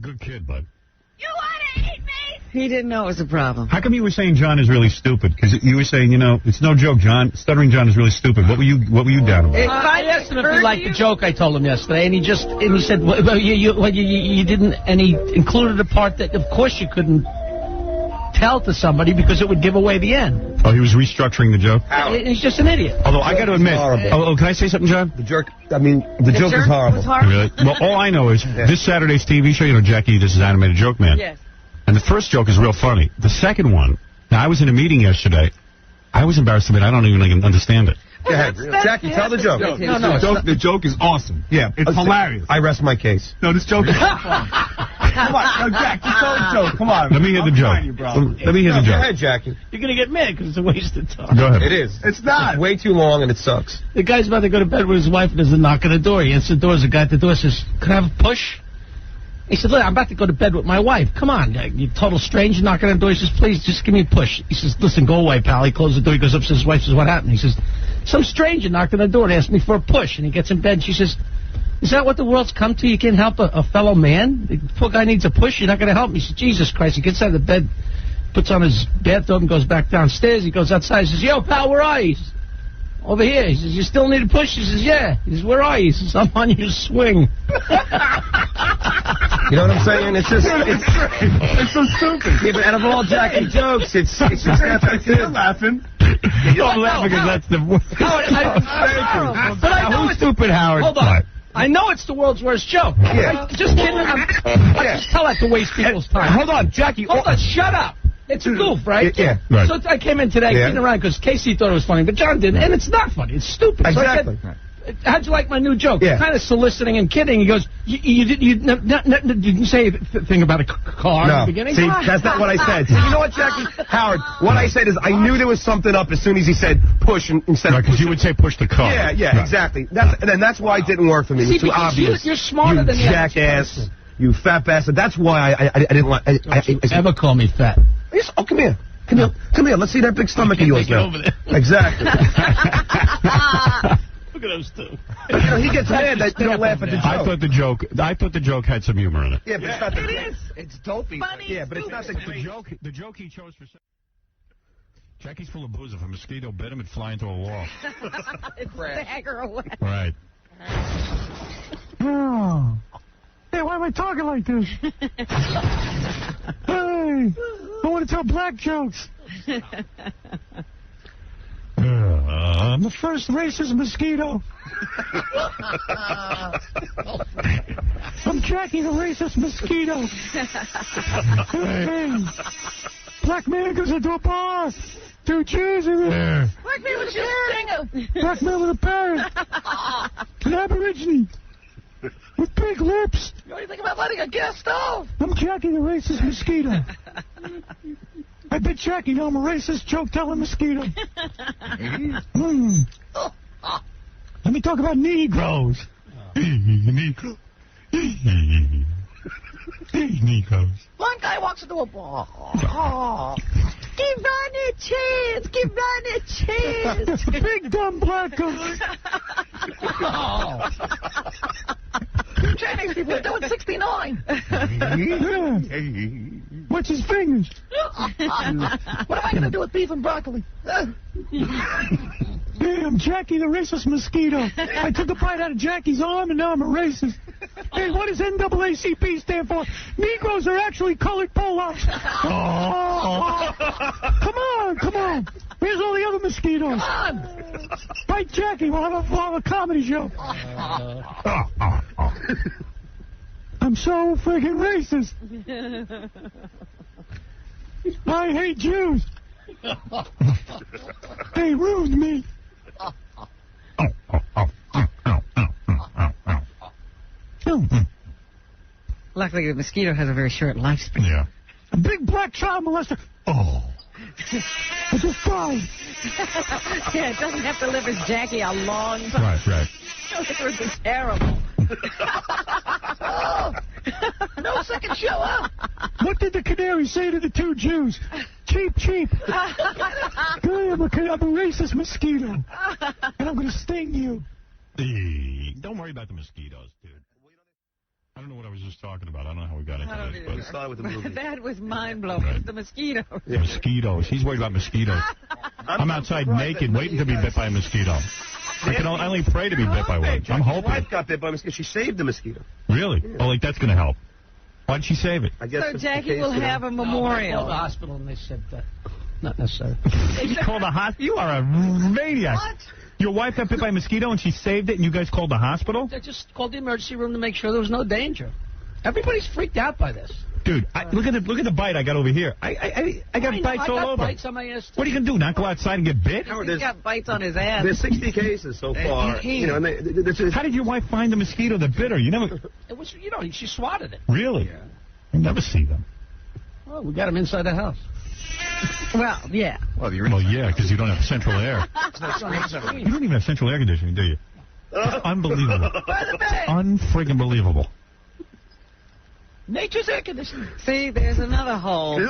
Good kid, bud. You want to eat me? He didn't know it was a problem. How come you were saying John is really stupid? Because you were saying, you know, it's no joke, John. Stuttering John is really stupid. What were you down about? I asked him if he liked the joke I told him yesterday, and he said, well, you didn't, and he included a part that, of course, you couldn't tell to somebody because it would give away the end. Oh, he was restructuring the joke? He's just an idiot. Although, I got to admit, can I say something, John? The joke is horrible. Really? Well, all I know is this Saturday's TV show, you know, Jackie, this is Animated Joke Man. Yes. And the first joke is real funny. The second one, now I was in a meeting yesterday. I was embarrassed to admit I don't even understand it. Go ahead. Jackie, tell the joke. No, The joke is awesome. Yeah, it's hilarious. I rest my case. No, this joke is fun. Come on, no, Jack, just tell the joke. Come on. Let me hear the joke. Let me hear the Go joke. ahead, Jackie. You're going to get mad because it's a waste of time. Go ahead. It is. It's not. It's way too long and it sucks. The guy's about to go to bed with his wife and there's a knock on the door. He answers the door. There's a guy at the door says, "Can I have a push?" He said, "Look, I'm about to go to bed with my wife. Come on, you total stranger knocking on the door." He says, "Please, just give me a push." He says, "Listen, go away, pal." He closes the door. He goes upstairs. His wife says, "What happened?" He says, "Some stranger knocked on the door and asked me for a push." And he gets in bed and she says, "Is that what the world's come to? You can't help a fellow man? The poor guy needs a push. You're not going to help me." He says, "Jesus Christ." He gets out of the bed, puts on his bathrobe and goes back downstairs. He goes outside. He says, "Yo, pal, where are you?" He says, "Over here." He says, "You still need a push?" He says, "Yeah." He says, "Where are you?" He says, "I'm on your swing." You know what I'm saying? It's just, It's so stupid. yeah, but out of all Jackie jokes, it's just You're laughing. Don't laugh because that's the worst. But I know it's stupid, Howard. Hold on. I know it's the world's worst joke. Yeah. Just kidding. I just tell that to waste people's time. Hold on, Jackie. Hold on, shut up. It's a goof, right? Yeah. Right. So I came in today kidding around because Casey thought it was funny, but John didn't, and it's not funny. It's stupid. Exactly. So I said, "How'd you like my new joke?" Yeah. Kind of soliciting and kidding. He goes, "You didn't say anything about a car in the beginning?" See, that's not what I said. See, you know what, Jackie? Howard, what I said is I knew there was something up as soon as he said push instead of Because you would say push the car. Yeah, exactly. That's why it didn't work for me. It was too obvious. You're smarter than the jackass. You fat bastd. That's why I didn't like. Don't you ever call me fat. Yes, oh, come here. Come here. Let's see that big stomach of yours now. Over there. Exactly. Look at those two. But, you know, he gets mad that you don't laugh at the joke. I thought the joke had some humor in it. Yeah, but it's not the It is. It's dopey. Funny, Yeah, but it's not the joke. The joke he chose for. Jackie's full of booze. If a mosquito bit him, it'd fly into a wall. Stagger away. Right. Oh. Hey, why am I talking like this? Hey, I want to tell black jokes. I'm the first racist mosquito. I'm Jackie the racist mosquito. Hey, black man goes into a bar. 2 Jews in there. Black man with a stinger. Black man with a parrot. An aborigine. With big lips. What do you think about lighting a gas stove? I'm Jackie the racist mosquito. I bet Jackie know I'm a racist joke-telling mosquito. Let me talk about Negroes. Negro. Negroes. One guy walks into a bar. Give Ronnie a chance. Give Ronnie a chance. Big dumb black guy. Chinese people are doing 69. Yeah. What's his fingers? What am I going to do with beef and broccoli? Hey, I'm Jackie the racist mosquito. I took a bite out of Jackie's arm and now I'm a racist. Hey, what does NAACP stand for? Negroes are actually colored Polacks. Oh. Come on. Where's all the other mosquitoes? Come on. Bite Jackie. We'll have a comedy show. I'm so friggin' racist. I hate Jews. They ruined me. Luckily, the mosquito has a very short lifespan. Yeah. A big black child molester. Oh. I just died. Yeah, it doesn't have to live as Jackie a long time. Right. It was terrible. No second show up. What did the canary say to the 2 Jews? Cheap. I'm a racist mosquito. And I'm going to sting you. Don't worry about the mosquitoes, dude. I don't know what I was just talking about. I don't know how we got into this. We started with the movie. That was mind-blowing. The mosquitoes. But mosquitoes. He's worried about mosquitoes. I'm outside naked waiting to be bit by a mosquito. I only pray to be bit by one. I'm My hoping. wife got bit by a mosquito. She saved the mosquito. Really? Oh, like that's going to help. Why'd she save it? I guess So it's the Jackie case, will you know. have a I called memorial. the hospital and they said, not necessary. You called the hospital? You are a maniac. What? Your wife got bit by a mosquito and she saved it and you guys called the hospital? They just called the emergency room to make sure there was no danger. Everybody's freaked out by this. Dude, look at the bite I got over here. I got bites all over. Bites on my ass too. What are you going to do, not go outside and get bit? Howard, He's got bites on his ass. There's 60 cases so far. You know, and How did your wife find the mosquito that bit her? You never... It was, she swatted it. Really? Yeah. I never see them. Well, we got him inside the house. Well, yeah. Well, yeah, because you don't have central air. You don't even have central air conditioning, do you? Unbelievable. Unfriggin' believable. Nature's air conditioning. See, there's another hole.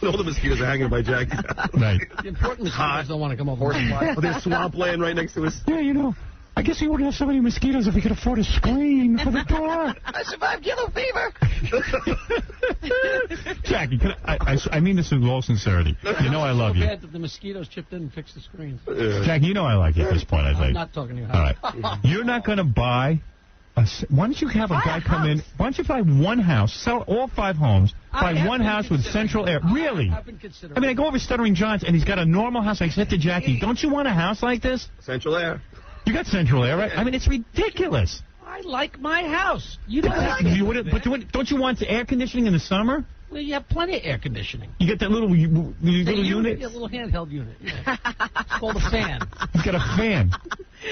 all the mosquitoes are hanging by Jackie. Right. The important mosquitoes don't want to come over. Oh, there's swampland right next to us. Yeah, you know, I guess he wouldn't have so many mosquitoes if he could afford a screen for the door. I survived yellow fever. Jackie, I mean this with all sincerity. You know I love you. Bad that the mosquitoes chipped in and fixed the screens. Jackie, you know I like you at this point, I I'm think. not talking to you. All right. You're not going to buy... Why don't you have a guy come in? Why don't you buy one house, sell all 5 homes, buy one house with central air? Really? I've been considering. I mean, I go over Stuttering John's, and he's got a normal house. I said to Jackie, don't you want a house like this? Central air. You got central air, right? I mean, it's ridiculous. I like my house. You don't like You wouldn't, but don't you want air conditioning in the summer? Well, you have plenty of air conditioning. You get that little unit? Yeah, little handheld unit. Yeah. It's called a fan. He's got a fan.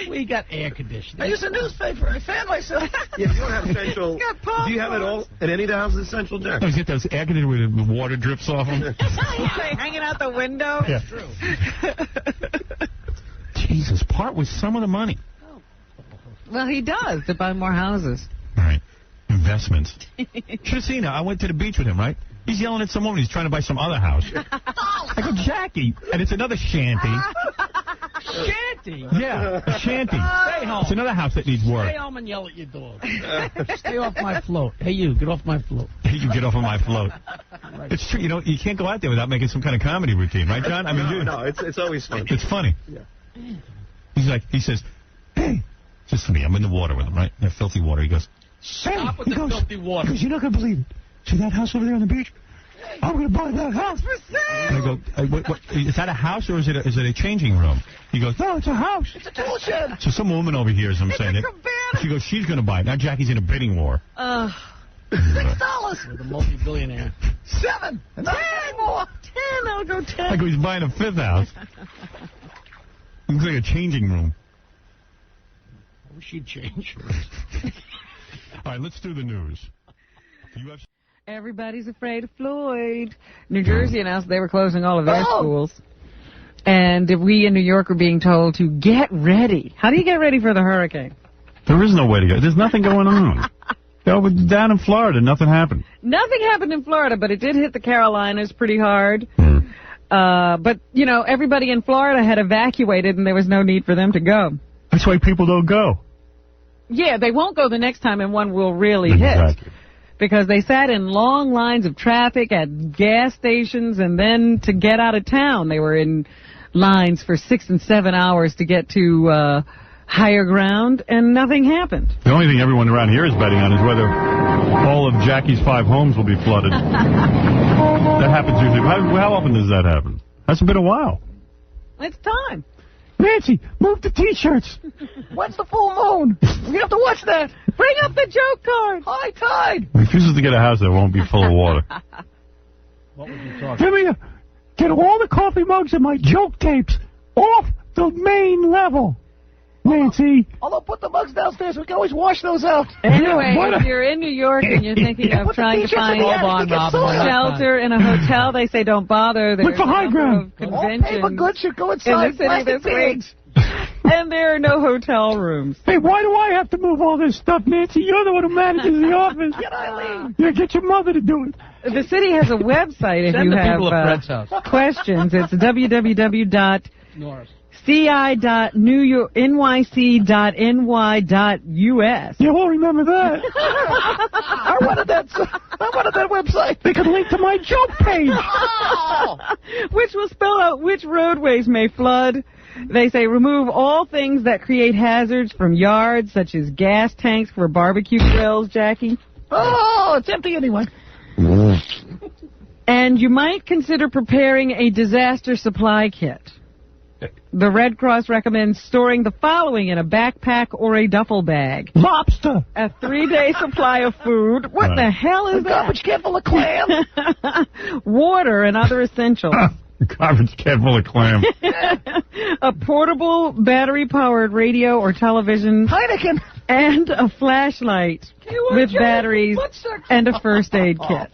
We got air conditioning. I use a newspaper. I fan myself. Yeah, if you don't have central. Do you have it all at any of the houses central, Jack? No, he's got those air conditioning where the water drips off them. Hanging out the window. Yeah. Jesus, part with some of the money. Well, he does to buy more houses. All right. Investments. Should have seen it. I went to the beach with him, right? He's yelling at some woman. He's trying to buy some other house. I go, Jackie. And it's another shanty. Shanty? Yeah, a shanty. Stay home. It's another house that needs work. Stay home and yell at your dog. Stay off my float. Hey, you, get off my float. You get off of my float. It's true. You know, you can't go out there without making some kind of comedy routine, right, John? I mean, No, it's always fun. It's funny. Yeah. He says, hey, just for me, I'm in the water with him, right? In filthy water. He goes, Stop with the filthy water. Because you're not going to believe it. See that house over there on the beach? I'm going to buy that house. and I go, what, is that a house or is it a changing room? He goes, No, it's a house. It's a tool shed. So some woman over here, as I'm saying it, she goes, she's going to buy it. Now Jackie's in a bidding war. $6. With a multi-billionaire. 7. And 10 more. 10, I'll go 10. I go, he's buying a 5th house. Looks like a changing room. I wish she'd change. All right, let's do the news. Everybody's afraid of Floyd. New Jersey announced they were closing all of their schools. And we in New York are being told to get ready. How do you get ready for the hurricane? There is no way to go. There's nothing going on. Down in Florida, nothing happened. Nothing happened in Florida, but it did hit the Carolinas pretty hard. But, you know, everybody in Florida had evacuated, and there was no need for them to go. That's why people don't go. Yeah, they won't go the next time, and one will really Exactly. hit. Because they sat in long lines of traffic at gas stations, and then to get out of town, they were in lines for 6 and 7 hours to get to higher ground, and nothing happened. The only thing everyone around here is betting on is whether all of Jackie's 5 homes will be flooded. That happens usually. How often does that happen? Hasn't been a while. It's time. Nancy, move the T-shirts. When's the full moon? We have to watch that. Bring up the joke card. High tide. He refuses to get a house that won't be full of water. What was he talking? Jimmy, get all the coffee mugs and my joke tapes off the main level. Nancy. Although put the mugs downstairs, we can always wash those out. Anyway, if you're in New York and you're thinking of trying to find shelter in a hotel, they say don't bother. There's look for high ground. All paper goods should go inside in the city this week. And there are no hotel rooms. Hey, why do I have to move all this stuff, Nancy? You're the one who manages the office. Get Eileen. Yeah, get your mother to do it. The city has a website if Send you the people at have Fred's house. questions. It's www.city ci.nyc.ny.us. You won't remember that. I wanted that website. They could link to my joke page. Which will spell out which roadways may flood. They say remove all things that create hazards from yards, such as gas tanks for barbecue grills, Jackie. Oh, it's empty anyway. And you might consider preparing a disaster supply kit. The Red Cross recommends storing the following in a backpack or a duffel bag. Lobster. A 3-day supply of food. What the hell is that? Garbage can full of clam. Water and other essentials. Garbage can full of clam. A portable battery-powered radio or television. Heineken. And a flashlight with batteries and a first aid kit.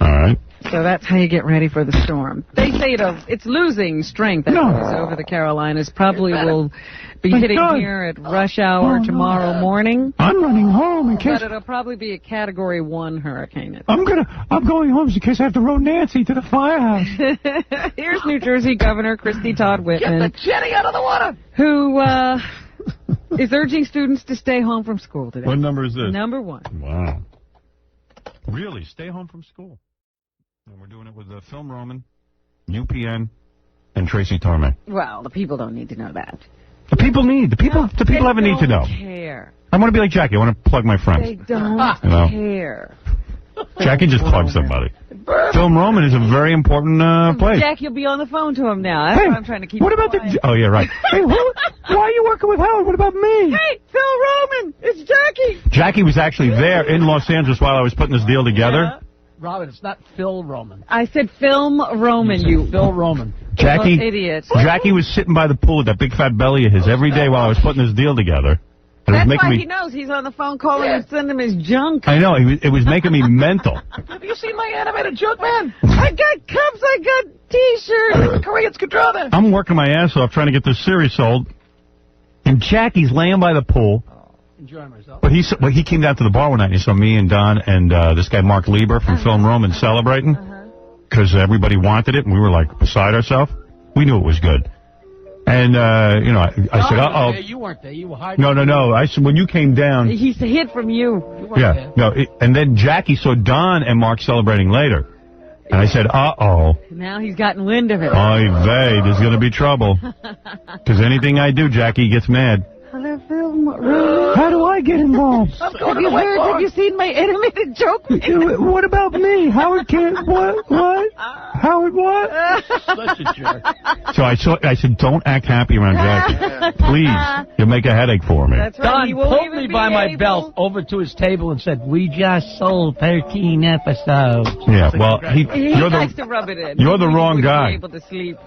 All right. So that's how you get ready for the storm. They say it's losing strength over the Carolinas. Probably will be hitting here at rush hour tomorrow morning. I'm running home in case. But it'll probably be a Category 1 hurricane. I'm going home in case I have to row Nancy to the firehouse. Here's New Jersey Governor Christy Todd Whitman. Get the jetty out of the water. Who is urging students to stay home from school today. What number is this? Number 1. Wow. Really? Stay home from school. And we're doing it with Film Roman, UPN, and Tracy Torme. Well, the people don't need to know that. The people have a need to know. Care. I want to be like Jackie. I want to plug my friends. They don't care. Jackie just plugged somebody. Film Roman is a very important place. Jack, you'll be on the phone to him now. That's what I'm trying to keep. What about quiet. Oh, yeah, right. Hey, why are you working with Howard? What about me? Hey, Phil Roman, it's Jackie. Jackie was actually there in Los Angeles while I was putting this deal together. Robin, it's not Phil Roman. I said Film Roman, you Phil Roman. Jackie, idiot. Jackie was sitting by the pool with that big fat belly of his every day while I was putting this deal together. That's why he knows. He's on the phone calling and sending him his junk. I know. It was making me mental. Have you seen my animated joke, man? I got cups. I got T-shirts. Koreans could draw that. I'm working my ass off trying to get this series sold. And Jackie's laying by the pool. Enjoying myself. But he came down to the bar one night and he saw me and Don and this guy Mark Lieber from Film Roman celebrating because everybody wanted it and we were like beside ourselves. We knew it was good. And, I said, uh-oh. You weren't there. You were hiding. No. I said, when you came down. He's a hit from you. Yeah. No. And then Jackie saw Don and Mark celebrating later. And I said, uh-oh. Now he's gotten wind of it. Oy vey, there's going to be trouble. Because anything I do, Jackie gets mad. Hello, Film Roman. How do I get involved? Have you seen my animated joke? What about me? Howard can't. What? Howard, what? Such a jerk. So I said, don't act happy around Jackie. Please. You'll make a headache for me. That's right. Don He will pulled even me be by my able- belt over to his table and said, "We just sold 13 episodes." Yeah, well, He you're likes to rub it in. you're the wrong He wouldn't guy. be able to sleep.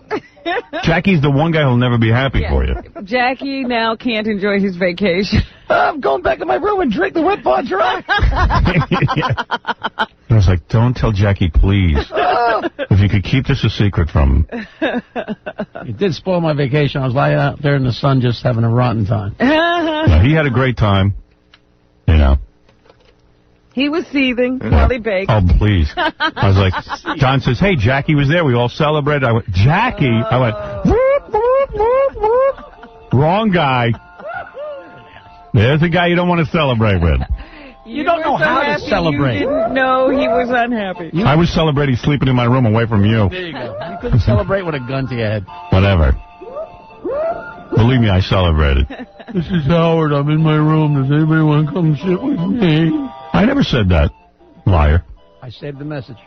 Jackie's the one guy who'll never be happy for you. Jackie now can't enjoy his vacation. I'm going back to my room and drink the wet bar dry. I was like, don't tell Jackie, please. If you could keep this a secret from him. It did spoil my vacation. I was lying out there in the sun just having a rotten time. Now, he had a great time, He was seething while he baked. Oh, please. I was like, John says, hey, Jackie was there. We all celebrated. I went, Jackie? I went, whoop, whoop, whoop, whoop. Wrong guy. There's a guy you don't want to celebrate with. You don't know how to celebrate. You didn't know he was unhappy. I was celebrating sleeping in my room away from you. There you go. You couldn't celebrate with a gun to your head. Whatever. Believe me, I celebrated. This is Howard. I'm in my room. Does anybody want to come sit with me? I never said that. Liar. I saved the message.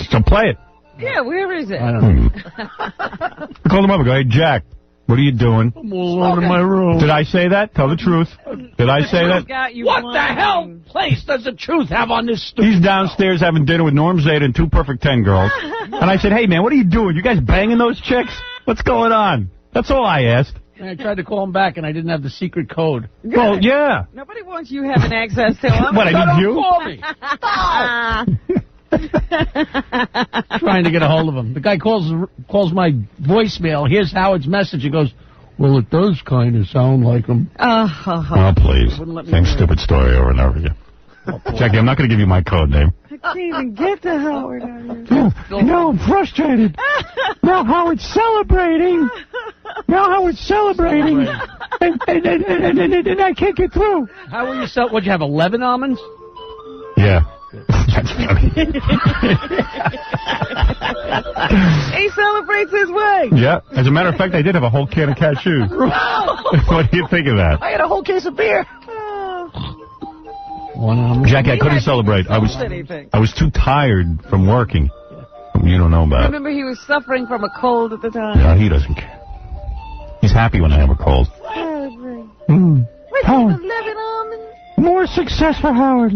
So play it. Yeah, where is it? I don't know. I called him up and go, hey, Jack, what are you doing? I'm all alone in my room. Did I say that? Tell the truth. Did I say that? Got you What the blind. hell place does the truth have on this stupid He's downstairs having dinner with Norm Zeta and 2 Perfect 10 girls. And I said, hey, man, what are you doing? You guys banging those chicks? What's going on? That's all I asked. And I tried to call him back, and I didn't have the secret code. Well, yeah. Nobody wants you having access to him. What, I need you? Call me. Trying to get a hold of him. The guy calls my voicemail. Here's Howard's message. He goes, well, it does kind of sound like him. Oh, please. Same stupid story over and over again. Jackie, I'm not going to give you my code name. I can't even get to Howard. No, I'm frustrated. Now Howard's celebrating. Now Howard's celebrating, and I can't get through. How were you what'd you have, 11 almonds? Yeah. That's funny. He celebrates his way. Yeah. As a matter of fact, I did have a whole can of cashews. What do you think of that? I had a whole case of beer. Jackie, I couldn't celebrate. I was too tired from working. You don't know about it. Remember, he was suffering from a cold at the time. No, he doesn't care. He's happy when I have a cold. Howard. More success for Howard.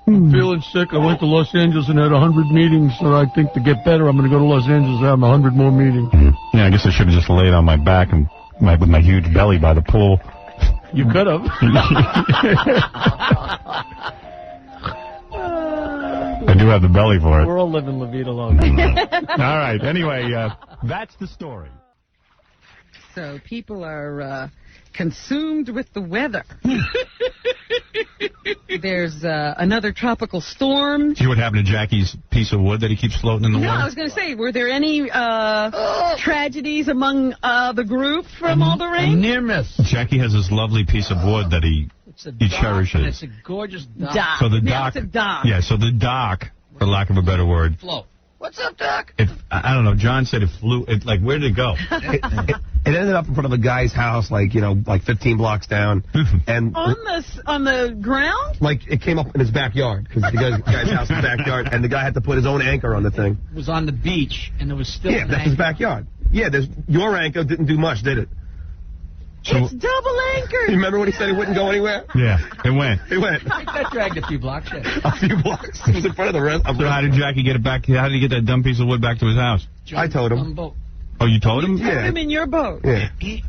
I'm feeling sick. I went to Los Angeles and had 100 meetings, so I think to get better, I'm going to go to Los Angeles and have 100 more meetings. Yeah, I guess I should have just laid on my back and with my huge belly by the pool. You could have. I do have the belly for it. We're all living La Vida Loca. All right. Anyway, that's the story. So people are consumed with the weather. There's another tropical storm. See what happened to Jackie's piece of wood that he keeps floating in the water? No, I was going to say, were there any tragedies among the group from all the rain? Near miss. Jackie has this lovely piece of wood that he cherishes. It's a gorgeous dock. So the dock. It's a dock. Yeah, so the dock, for lack of a better word. Float. What's up, Doc? I don't know. John said it flew. Where did it go? It ended up in front of a guy's house, like 15 blocks down, and on the ground. like it came up in his backyard because the guy's house is backyard, and the guy had to put his own anchor on the thing. It was on the beach, and there was still. Yeah, that's his backyard. Yeah, your anchor didn't do much, did it? It's double anchored. You remember when he said it wouldn't go anywhere? Yeah, it went. It went. That dragged a few blocks. Yeah. A few blocks. It was in front of the rest. So how did Jackie get it back? How did he get that dumb piece of wood back to his house? I told him. Boat. Oh, you told him? Put him in your boat. Yeah. Gave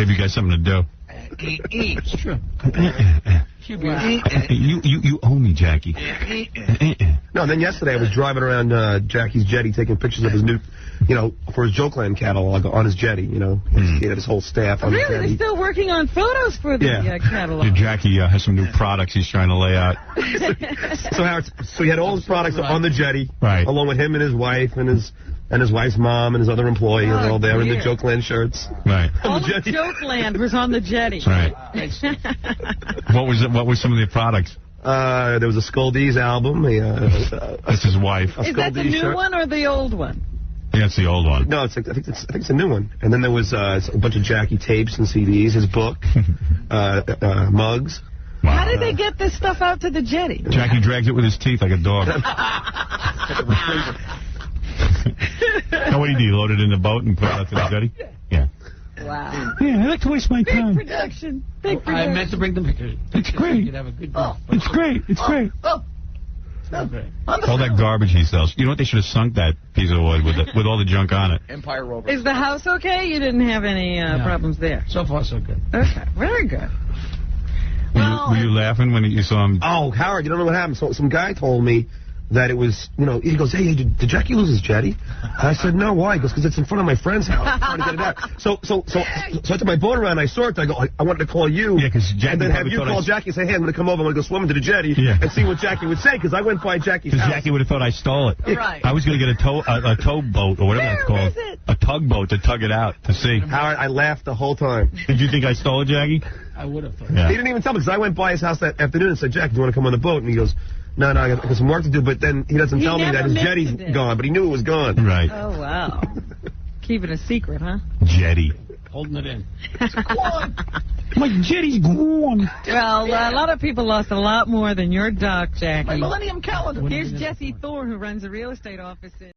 you guys something to do. It's true. You owe me, Jackie. No, then yesterday I was driving around Jackie's Jetty taking pictures of his new, for his Jokeland catalog on his Jetty, He had his whole staff on the Really? Jetty. They're still working on photos for the catalog. Jackie has some new products he's trying to lay out. So he had all his products on the Jetty, right, along with him and his wife and his wife's mom and his other employees are all there in the Jokeland shirts. Right. All the Jokeland was on the Jetty. Right. What were some of the products? There was a Skull D's album. That's his wife. Is that the new one or the old one? Yeah, it's the old one. No, I think it's a new one. And then there was a bunch of Jackie tapes and CDs, his book, mugs. Wow. How did they get this stuff out to the Jetty? Jackie drags it with his teeth like a dog. Now, what do you do? You load it in the boat and put it out to the Jetty? Yeah. Wow. Yeah, I like to waste my time. Big production. Big production. I meant to bring them pictures. It's great. You'd have a good day. It's great. It's great. All that garbage he sells. You know what? They should have sunk that piece of wood with all the junk on it. Empire Rover. Is the house okay? You didn't have any problems there? So far, so good. Okay. Very good. Were you laughing when you saw him? Oh, Howard, you don't know what happened. So some guy told me that it was, he goes, hey, did Jackie lose his Jetty? I said, no, why? He goes, because it's in front of my friend's house. I'm trying to get it out. So I took my boat around, I saw it, I go, I wanted to call you. Yeah, because Jackie and then have you call Jackie and say, hey, I'm going to come over, I'm going to go swimming to the Jetty and see what Jackie would say, because I went by Jackie's house. Because Jackie would have thought I stole it. Right. I was going to get a tow boat, or whatever that's called. Where is it? A tugboat to tug it out to see. Howard, I laughed the whole time. Did you think I stole it, Jackie? I would have thought. Yeah. He didn't even tell me, because I went by his house that afternoon and said, Jack, do you want to come on the boat? And he goes, no, I got some work to do, but then he doesn't tell me that his Jetty's gone, but he knew it was gone. Right. Oh, wow. Keep it a secret, huh? Jetty. Holding it in. My Jetty's gone. Well, a lot of people lost a lot more than your dock, Jackie. My Millennium Calendar. Here's Jesse Thorne, who runs a real estate office in